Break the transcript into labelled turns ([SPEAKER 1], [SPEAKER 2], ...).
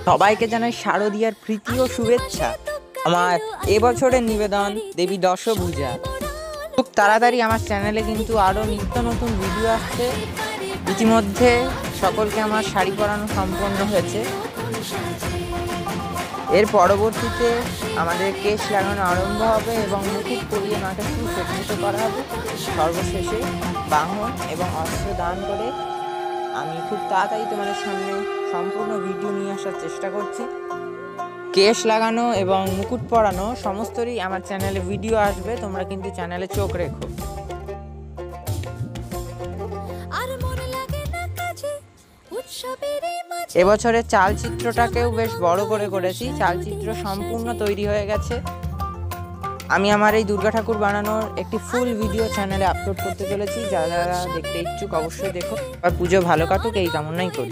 [SPEAKER 1] সবাইকে জানাই শারদীয়ার প্রীতি ও শুভেচ্ছা। আমার এবছরের নিবেদন দেবী দশভূজা। খুব তাড়াতাড়ি আমার চ্যানেলে কিন্তু আরও নিত্য নতুন ভিডিও আসছে। ইতিমধ্যে সকলকে আমার শাড়ি পরানো সম্পন্ন হয়েছে। এর পরবর্তীতে আমাদের কেশ লাগানো আরম্ভ হবে এবং মুকুট পরিয়ে মাকে সুসজ্জিত করা হবে। সর্বশেষে বাহন এবং অস্ত্র দান করে আমি খুব তাড়াতাড়ি তোমাদের সামনে সম্পূর্ণ ভিডিও নিয়ে আসার চেষ্টা করছি। কেশ লাগানো এবং মুকুট পরানো সমস্তরই আমার চ্যানেলে ভিডিও আসবে, তোমরা কিন্তু চ্যানেলে চোখ রেখো। এবছরের চালচিত্রটাকেও বেশ বড় করে করেছি। চালচিত্র সম্পূর্ণ তৈরি হয়ে গেছে। আমি আমার এই দুর্গা ঠাকুর বানানোর একটি ফুল ভিডিও চ্যানেলে আপলোড করতে চলেছি। যারা যারা দেখতে ইচ্ছুক অবশ্যই দেখো। আর পুজো ভালো কাটুক এই কামনাই করি।